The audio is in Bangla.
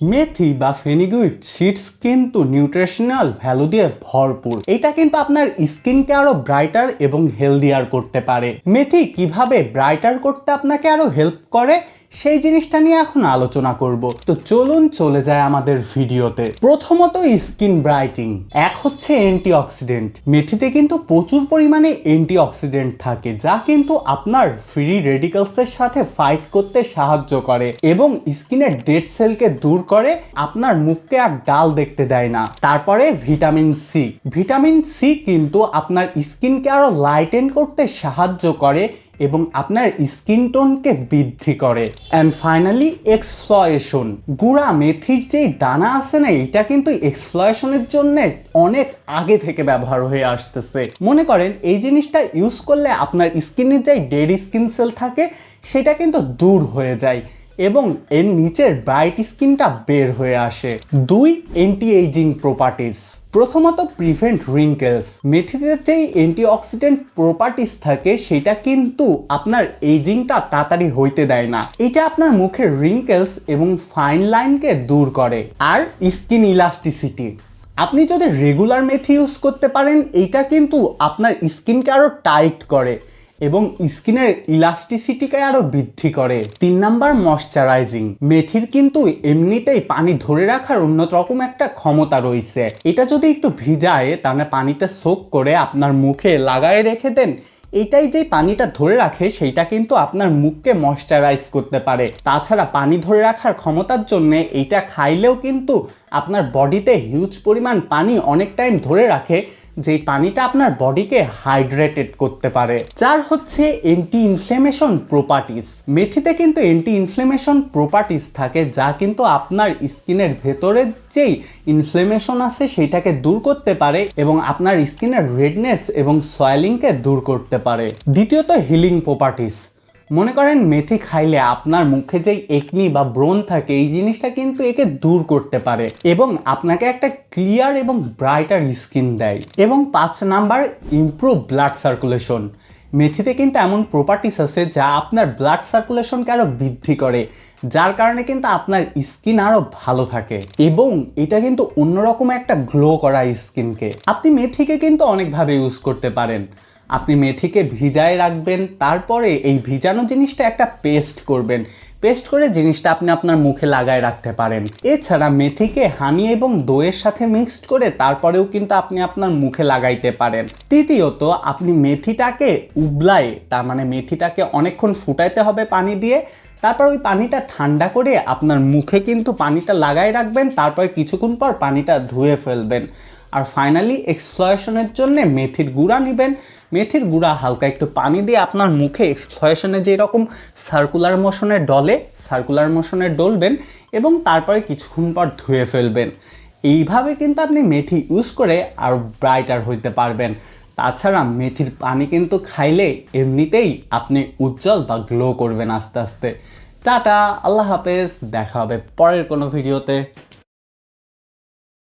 মেথি বা ফেনিগুইড সিডস কিন্তু নিউট্রিশনাল ভ্যালু দিয়ে ভরপুর। এটা কিন্তু আপনার স্কিনকে আরো ব্রাইটার এবং হেলদিয়ার করতে পারে। মেথি কিভাবে ব্রাইটার করতে আপনাকে আরো হেল্প করে সেই জিনিসটা নিয়ে এখন আলোচনা করব। তো চলুন চলে যায় আমাদের ভিডিওতে। প্রথমত স্কিন ব্রাইটিং। এক হচ্ছে অ্যান্টিঅক্সিডেন্ট। মেথিতে কিন্তু প্রচুর পরিমাণে অ্যান্টিঅক্সিডেন্ট থাকে যা কিন্তু আপনার ফ্রি রেডিক্যালসের সাথে ফাইট করতে সাহায্য করে এবং স্কিনের ডেড সেলকে দূর করে, আপনার মুখকে আর ডাল দেখতে দেয় না। তারপরে ভিটামিন সি। ভিটামিন সি কিন্তু আপনার স্কিনকে আরো লাইটেন করতে সাহায্য করে এবং আপনার স্কিন টোনকে বৃদ্ধি করে। And finally exfoliation. গুঁড়া মেথির যে দানা আছে না, এটা কিন্তু এক্সফ্লয়েশনের জন্য অনেক আগে থেকে ব্যবহার হয়ে আসতেছে। মনে করেন এই জিনিসটা ইউজ করলে আপনার স্কিনের যে ডেড স্কিন সেল থাকে সেটা কিন্তু দূর হয়ে যায় এবং এর নিচের ব্রাইট স্কিনটা বের হয়ে আসে। দুই, অ্যান্টি এইজিং প্রপার্টিজ। প্রথমত প্রিভেন্ট রিঙ্কেলস। মেথিতে যেই অ্যান্টিঅক্সিডেন্ট প্রপার্টিস থাকে সেটা কিন্তু আপনার এইজিংটা তাড়াতাড়ি হইতে দেয় না। এটা আপনার মুখের রিঙ্কেলস এবং ফাইন লাইনকে দূর করে। আর স্কিন ইলাস্টিসিটি। আপনি যদি রেগুলার মেথি ইউজ করতে পারেন, এইটা কিন্তু আপনার স্কিনকে আরো টাইট করে এবং স্কিনের ইলাস্টিসিটিকে আরো বৃদ্ধি করে। 3 নাম্বার ময়শ্চারাইজিং। মেথির কিন্তু এমনিতেই পানি ধরে রাখার উন্নত রকম একটা ক্ষমতা রয়েছে। এটা যদি একটু ভিজায় তাহলে পানিতে সোক করে আপনার মুখে লাগায় রেখে দেন, এটাই যে পানিটা ধরে রাখে সেইটা কিন্তু আপনার মুখকে ময়শ্চারাইজ করতে পারে। তাছাড়া পানি ধরে রাখার ক্ষমতার জন্য এইটা খাইলেও কিন্তু আপনার বডিতে হিউজ পরিমাণ পানি অনেক টাইম ধরে রাখে, যেই পানিটা আপনার বডিকে হাইড্রেটেড করতে পারে। 4 হচ্ছে অ্যান্টি ইনফ্লেমেশন প্রপার্টিস। মেথিতে কিন্তু অ্যান্টি ইনফ্লেমেশন প্রপার্টিস থাকে যা কিন্তু আপনার স্কিনের ভেতরের যেই ইনফ্লেমেশন আছে সেটাকে দূর করতে পারে এবং আপনার স্কিনের রেডনেস এবং সয়েলিংকে দূর করতে পারে। দ্বিতীয়ত হিলিং প্রপার্টিস। মনে করেন মেথি খাইলে আপনার মুখে যেই একনি বা ব্রণ থাকে এই জিনিসটা কিন্তু একে দূর করতে পারে এবং আপনাকে একটা ক্লিয়ার এবং ব্রাইটার স্কিন দেয়। এবং 5 নাম্বার ইমপ্রুভ ব্লাড সার্কুলেশন। মেথিতে কিন্তু এমন প্রপার্টিস আছে যা আপনার ব্লাড সার্কুলেশনকে আরো বৃদ্ধি করে, যার কারণে কিন্তু আপনার স্কিন আরো ভালো থাকে এবং এটা কিন্তু অন্যরকম একটা গ্লো করা স্কিনকে। আপনি মেথিকে কিন্তু অনেকভাবে ইউজ করতে পারেন। আপনি মেথিকে ভিজায় রাখবেন, তারপরে এই ভিজানো জিনিসটা একটা পেস্ট করবেন। পেস্ট করে জিনিসটা আপনি আপনার মুখে লাগায় রাখতে পারেন। এছাড়া মেথিকে হানি এবং দইয়ের সাথে মিক্সড করে তারপরেও কিন্তু আপনি আপনার মুখে লাগাইতে পারেন। তৃতীয়ত, আপনি মেথিটাকে উবলায়, তার মানে মেথিটাকে অনেকক্ষণ ফুটাইতে হবে পানি দিয়ে, তারপর ওই পানিটা ঠান্ডা করে আপনার মুখে কিন্তু পানিটা লাগায় রাখবেন, তারপরে কিছুক্ষণ পর পানিটা ধুয়ে ফেলবেন। আর ফাইনালি এক্সফ্লয়েশনের জন্য মেথির গুঁড়া নেবেন। মেথির গুঁড়া হালকা একটু পানি দিয়ে আপনার মুখে এক্সফ্লয়েশনে যেরকম সার্কুলার মোশনে ডলবেন এবং তারপরে কিছুক্ষণ পর ধুয়ে ফেলবেন। এইভাবে কিন্তু আপনি মেথি ইউজ করে আর ব্রাইটার হইতে পারবেন। তাছাড়া মেথির পানি কিন্তু খাইলে এমনিতেই আপনি উজ্জ্বল বা গ্লো করবেন আস্তে আস্তে। টাটা, আল্লাহ হাফেজ, দেখা হবে পরের কোনো ভিডিওতে।